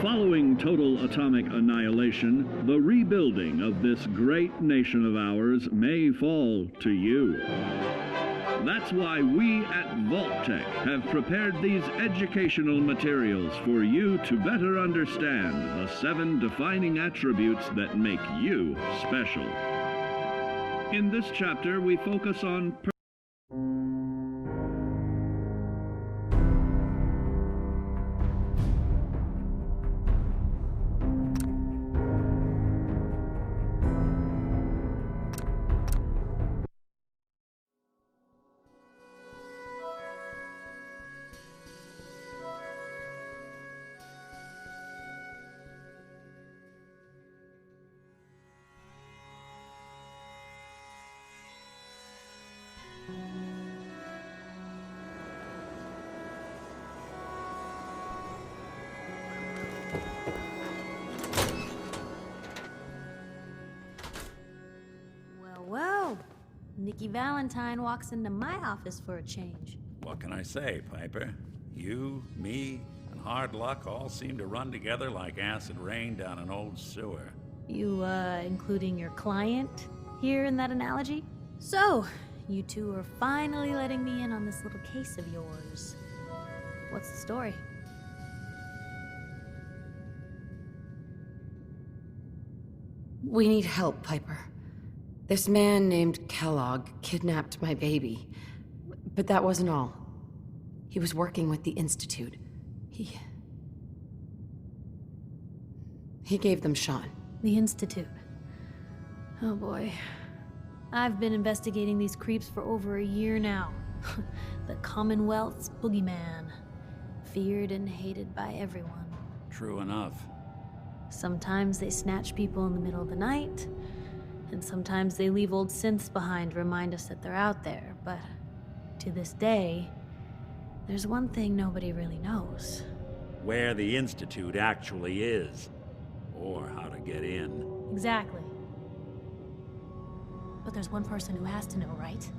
Following total atomic annihilation, the rebuilding of this great nation of ours may fall to you. That's why we at Vault-Tec have prepared these educational materials for you to better understand the 7 defining attributes that make you special. In this chapter, we focus on Well, Nikki Valentine walks into my office for a change. What can I say, Piper? You, me, and hard luck all seem to run together like acid rain down an old sewer. You, including your client here in that analogy? So, you two are finally letting me in on this little case of yours. What's the story? We need help, Piper. This man named Kellogg kidnapped my baby. But that wasn't all. He was working with the Institute. He gave them Sean. The Institute. Oh boy. I've been investigating these creeps for over a year now. The Commonwealth's boogeyman. Feared and hated by everyone. True enough. Sometimes they snatch people in the middle of the night, and sometimes they leave old synths behind to remind us that they're out there, but to this day, there's one thing nobody really knows. Where the Institute actually is. Or how to get in. Exactly. But there's one person who has to know, right?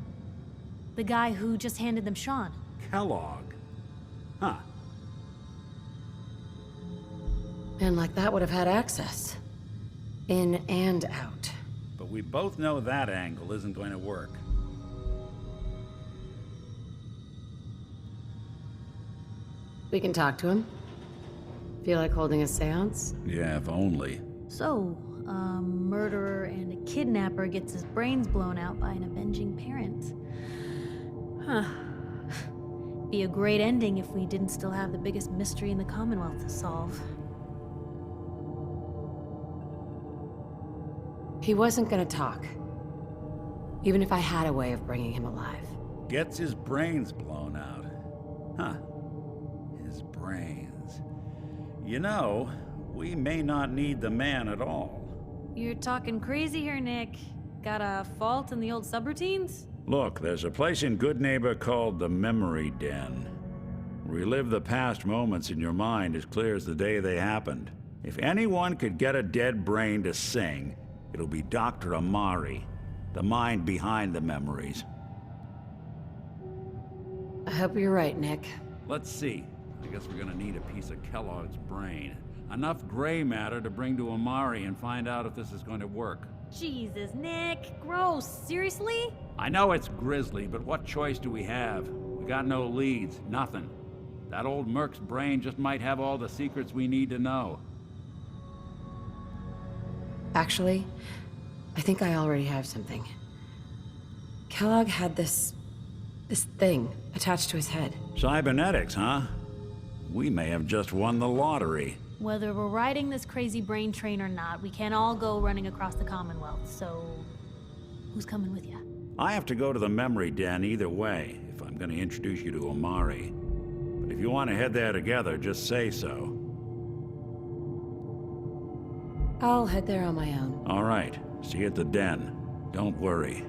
The guy who just handed them Sean. Kellogg. Huh. Man like that would have had access. In and out. But we both know that angle isn't going to work. We can talk to him. Feel like holding a seance? Yeah, if only. So, a murderer and a kidnapper gets his brains blown out by an avenging parent. Huh. Be a great ending if we didn't still have the biggest mystery in the Commonwealth to solve. He wasn't gonna talk. Even if I had a way of bringing him alive. Gets his brains blown out. Huh. His brains. You know, we may not need the man at all. You're talking crazy here, Nick. Got a fault in the old subroutines? Look, there's a place in Goodneighbor called the Memory Den. Relive the past moments in your mind as clear as the day they happened. If anyone could get a dead brain to sing, it'll be Dr. Amari, the mind behind the memories. I hope you're right, Nick. Let's see. I guess we're gonna need a piece of Kellogg's brain. Enough gray matter to bring to Amari and find out if this is going to work. Jesus, Nick. Gross. Seriously? I know it's grisly, but what choice do we have? We got no leads, nothing. That old Merc's brain just might have all the secrets we need to know. Actually, I think I already have something. Kellogg had this thing attached to his head. Cybernetics, huh? We may have just won the lottery. Whether we're riding this crazy brain train or not, we can't all go running across the Commonwealth, so... who's coming with you? I have to go to the Memory Den either way, if I'm gonna introduce you to Amari. But if you want to head there together, just say so. I'll head there on my own. All right. See you at the den. Don't worry.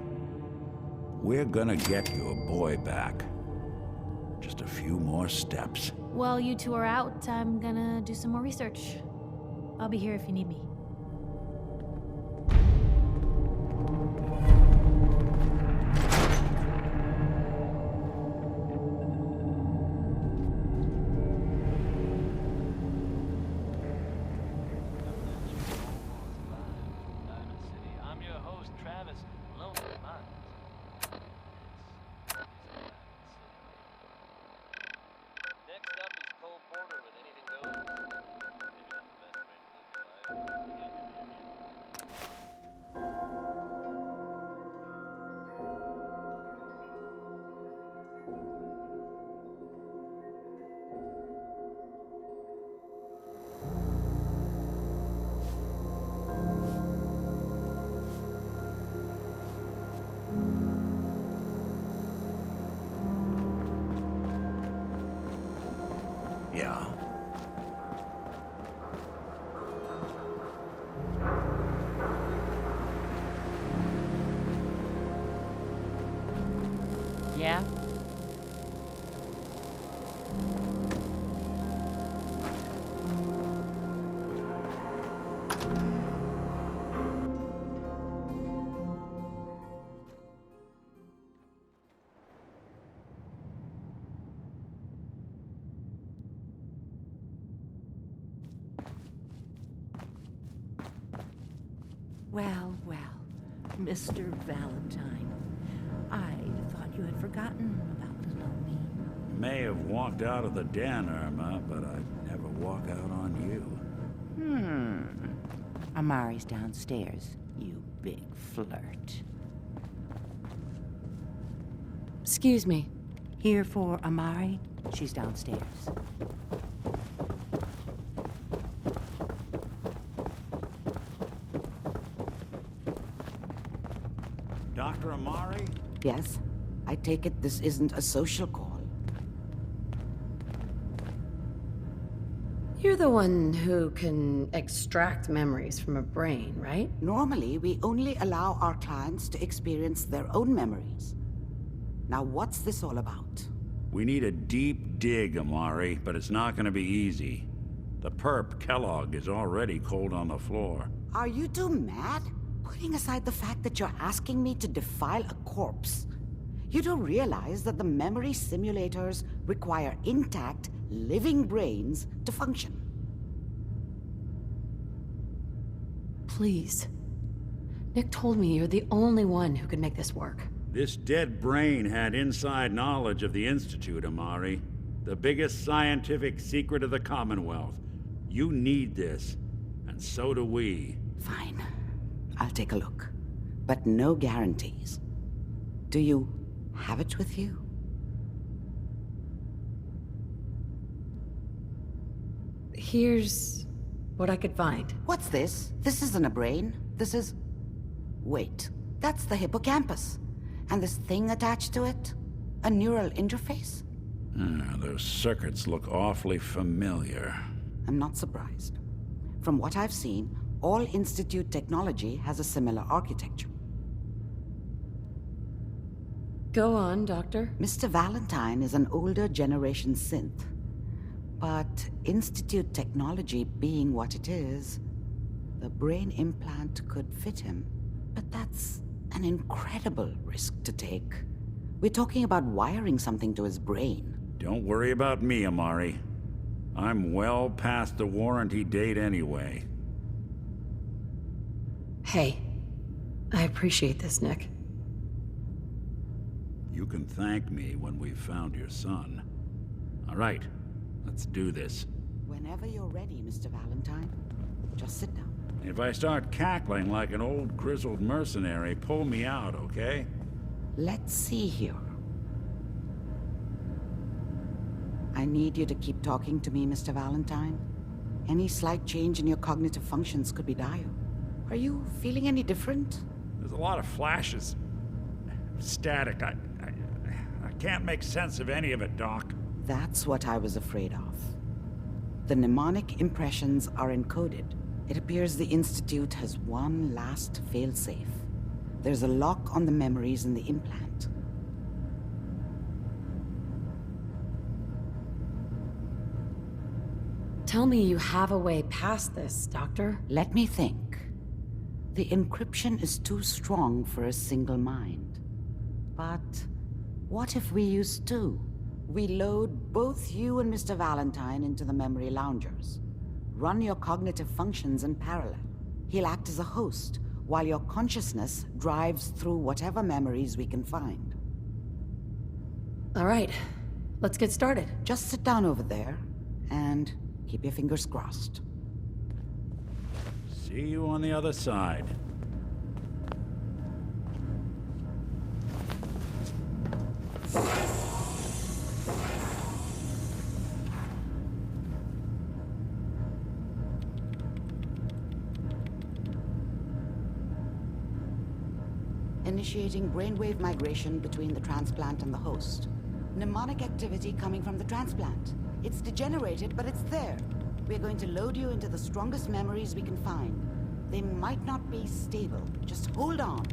We're gonna get your boy back. Just a few more steps. While you two are out, I'm gonna do some more research. I'll be here if you need me. Yeah. Yeah? Well, well, Mr. Valentine. I thought you had forgotten about little me. May have walked out of the den, Irma, but I'd never walk out on you. Amari's downstairs, you big flirt. Excuse me. Here for Amari? She's downstairs. Dr. Amari? Yes? I take it this isn't a social call. You're the one who can extract memories from a brain, right? Normally, we only allow our clients to experience their own memories. Now, what's this all about? We need a deep dig, Amari, but it's not gonna be easy. The perp, Kellogg, is already cold on the floor. Are you two mad? Putting aside the fact that you're asking me to defile a corpse, you do realize that the memory simulators require intact, living brains to function. Please. Nick told me you're the only one who could make this work. This dead brain had inside knowledge of the Institute, Amari. The biggest scientific secret of the Commonwealth. You need this, and so do we. Fine. I'll take a look. But no guarantees. Do you have it with you? Here's what I could find. What's this? This isn't a brain. This is... Wait. That's the hippocampus. And this thing attached to it? A neural interface? Those circuits look awfully familiar. I'm not surprised. From what I've seen, all Institute technology has a similar architecture. Go on, Doctor. Mr. Valentine is an older generation synth. But Institute technology being what it is, the brain implant could fit him. But that's an incredible risk to take. We're talking about wiring something to his brain. Don't worry about me, Amari. I'm well past the warranty date anyway. Hey, I appreciate this, Nick. You can thank me when we've found your son. All right, let's do this. Whenever you're ready, Mr. Valentine. Just sit down. If I start cackling like an old grizzled mercenary, pull me out, okay? Let's see here. I need you to keep talking to me, Mr. Valentine. Any slight change in your cognitive functions could be dire. Are you feeling any different? There's a lot of flashes. Static. I can't make sense of any of it, Doc. That's what I was afraid of. The mnemonic impressions are encoded. It appears the Institute has one last failsafe. There's a lock on the memories in the implant. Tell me you have a way past this, Doctor. Let me think. The encryption is too strong for a single mind. But what if we use two? We load both you and Mr. Valentine into the memory loungers. Run your cognitive functions in parallel. He'll act as a host, while your consciousness drives through whatever memories we can find. All right, let's get started. Just sit down over there, and keep your fingers crossed. See you on the other side. Initiating brainwave migration between the transplant and the host. Mnemonic activity coming from the transplant. It's degenerated, but it's there. We're going to load you into the strongest memories we can find. They might not be stable. Just hold on.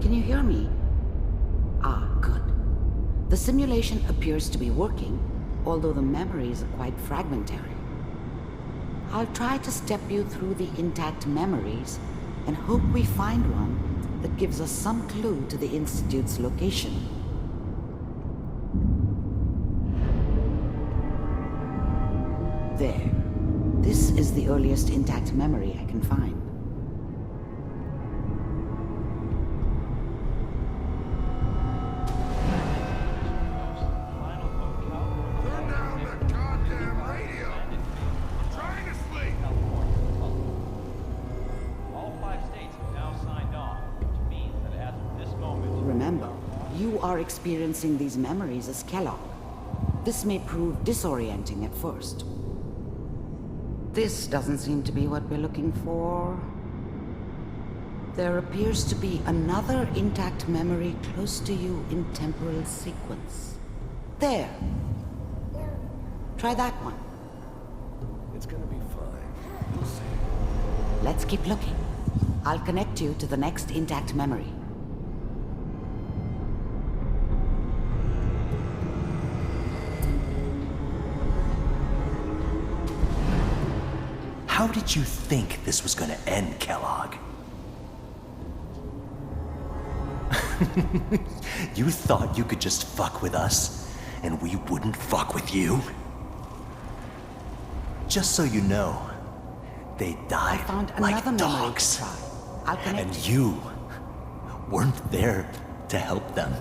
Can you hear me? Ah, good. The simulation appears to be working, although the memories are quite fragmentary. I'll try to step you through the intact memories and hope we find one that gives us some clue to the Institute's location. There. This is the earliest intact memory I can find. Turn down the goddamn radio! I'm trying to sleep! All 5 states have now signed on, which means that as of this moment... Remember, you are experiencing these memories as Kellogg. This may prove disorienting at first. This doesn't seem to be what we're looking for. There appears to be another intact memory close to you in temporal sequence. There. Try that one. It's gonna be fine. You'll see. Let's keep looking. I'll connect you to the next intact memory. How did you think this was gonna end, Kellogg? You thought you could just fuck with us, and we wouldn't fuck with you? Just so you know, they I died found like another memory to dogs. try. I'll connect And you weren't there to help them.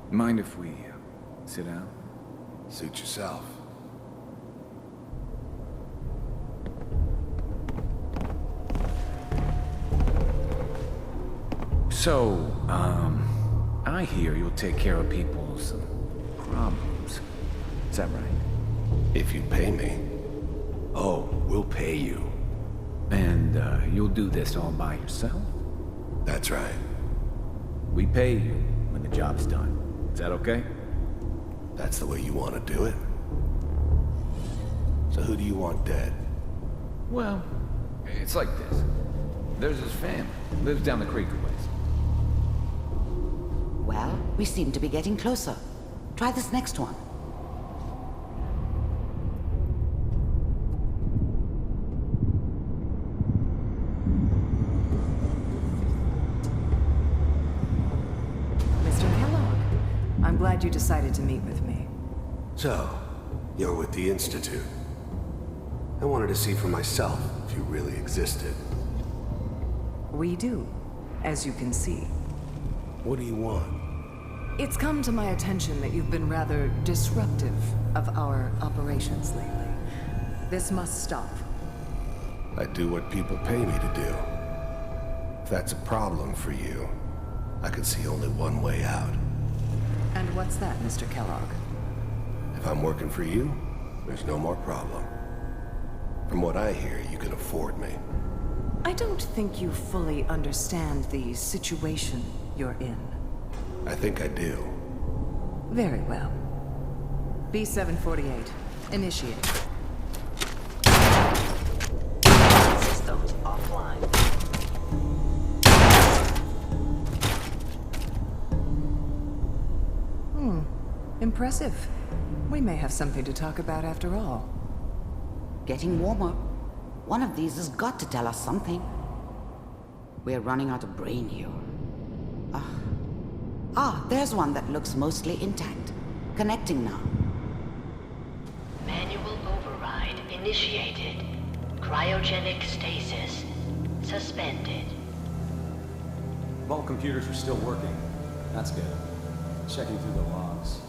Mind if we sit down? Suit yourself. So, I hear you'll take care of people's problems. Is that right? If you pay me. Oh, we'll pay you. And, you'll do this all by yourself? That's right. We pay you when the job's done. Is that okay? That's the way you want to do it. So who do you want dead? Well, it's like this. There's his family. Lives down the creek a ways. Well, we seem to be getting closer. Try this next one. Mr. Kellogg, I'm glad you decided to meet with me. So, you're with the Institute. I wanted to see for myself if you really existed. We do, as you can see. What do you want? It's come to my attention that you've been rather disruptive of our operations lately. This must stop. I do what people pay me to do. If that's a problem for you, I can see only one way out. And what's that, Mr. Kellogg? If I'm working for you, there's no more problem. From what I hear, you can afford me. I don't think you fully understand the situation you're in. I think I do. Very well. B-748, initiate. Systems offline. Impressive. We may have something to talk about after all. Getting warmer. One of these has got to tell us something. We're running out of brain here. There's one that looks mostly intact. Connecting now. Manual override initiated. Cryogenic stasis suspended. Vault computers are still working. That's good. Checking through the logs.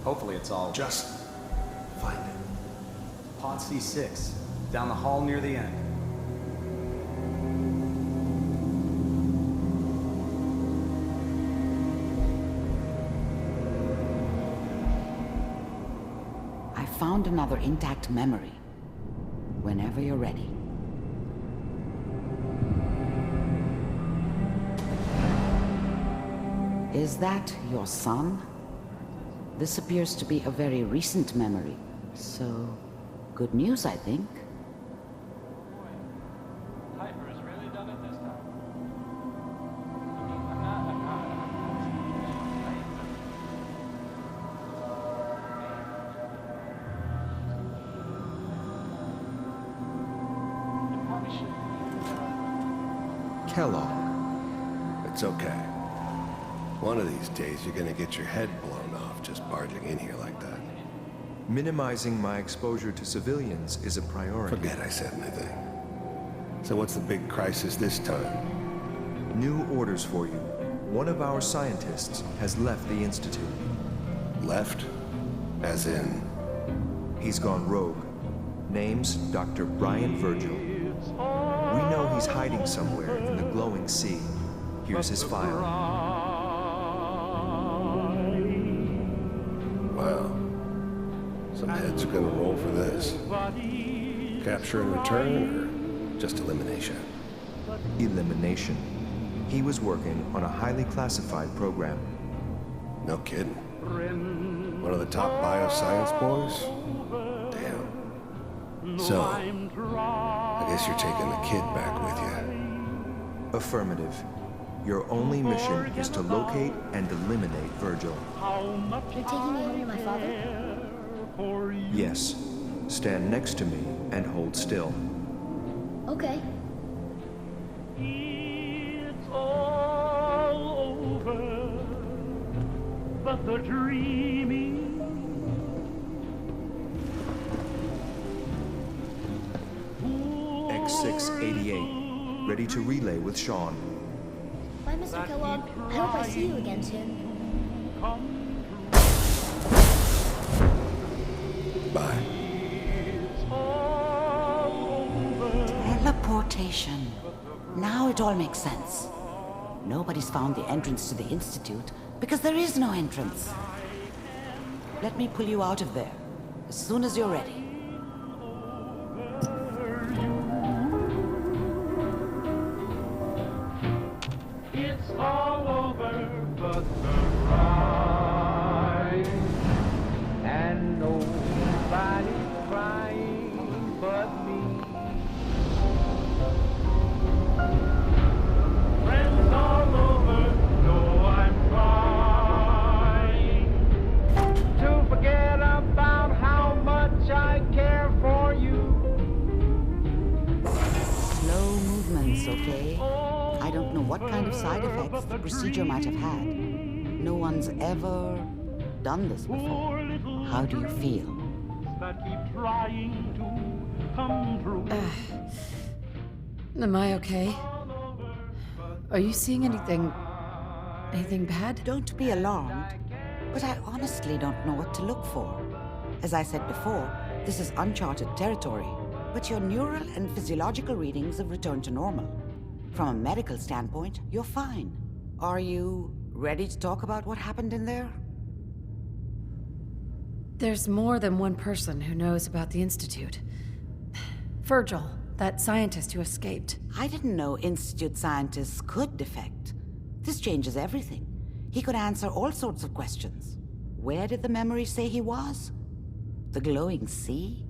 Hopefully it's all... Just find it. Pod C6. Down the hall near the end. I found another intact memory. Whenever you're ready. Is that your son? This appears to be a very recent memory, so good news, I think. Piper has really done it this time. Kellogg. It's okay. One of these days, you're gonna get your head blown off just barging in here like that. Minimizing my exposure to civilians is a priority. Forget I said anything. So what's the big crisis this time? New orders for you. One of our scientists has left the Institute. Left? As in? He's gone rogue. Name's Dr. Brian Virgil. We know he's hiding somewhere in the glowing sea. Here's his file. Wow. Some heads are gonna roll for this. Capture and return, or just elimination? Elimination. He was working on a highly classified program. No kidding. One of the top bioscience boys? Damn. So, I guess you're taking the kid back with you. Affirmative. Your only mission is to locate and eliminate Virgil. You're taking me home to my father? Yes. Stand next to me and hold still. Okay. It's all over, but the dreaming. X688, ready to relay with Sean. Bye, Mr. Kellogg. I hope I see you again soon. Bye. Teleportation. Now it all makes sense. Nobody's found the entrance to the Institute because there is no entrance. Let me pull you out of there as soon as you're ready. It's all over but the ride, and nobody's crying but me. Friends all over know I'm trying to forget about how much I care for you. Slow movements, okay? I don't know what kind of side effects the procedure might have had. No one's ever done this before. How do you feel? That keep trying to come true. Am I okay? Are you seeing anything bad? Don't be alarmed, but I honestly don't know what to look for. As I said before, this is uncharted territory, but your neural and physiological readings have returned to normal. From a medical standpoint, you're fine. Are you ready to talk about what happened in there? There's more than one person who knows about the Institute. Virgil, that scientist who escaped. I didn't know Institute scientists could defect. This changes everything. He could answer all sorts of questions. Where did the memory say he was? The glowing sea?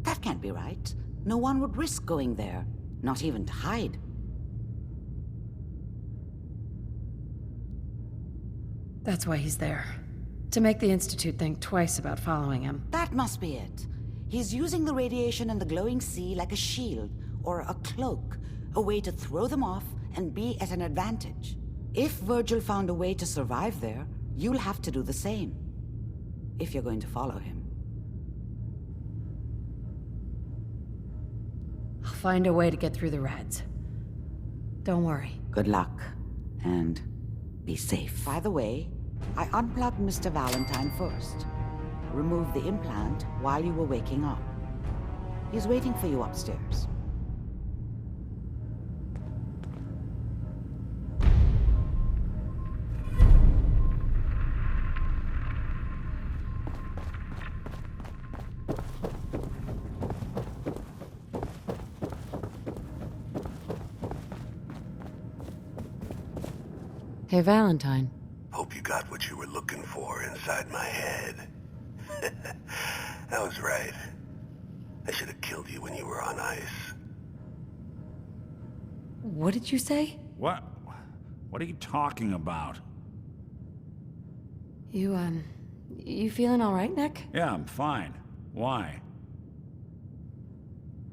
That can't be right. No one would risk going there, not even to hide. That's why he's there. To make the Institute think twice about following him. That must be it. He's using the radiation and the glowing sea like a shield or a cloak, a way to throw them off and be at an advantage. If Virgil found a way to survive there, you'll have to do the same. If you're going to follow him. I'll find a way to get through the rats. Don't worry. Good luck, and Be safe. By the way, I unplugged Mr. Valentine first. Removed the implant while you were waking up. He's waiting for you upstairs. Hey, Valentine. Hope you got what you were looking for inside my head. I was right. I should have killed you when you were on ice. What did you say? What? What are you talking about? You feeling all right, Nick? Yeah, I'm fine. Why?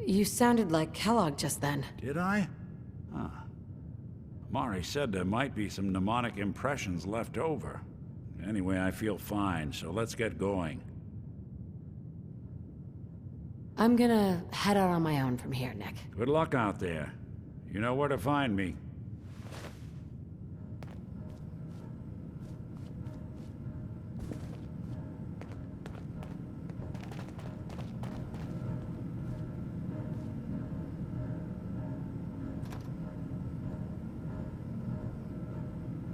You sounded like Kellogg just then. Did I? Huh. Mari said there might be some mnemonic impressions left over. Anyway, I feel fine, so let's get going. I'm gonna head out on my own from here, Nick. Good luck out there. You know where to find me.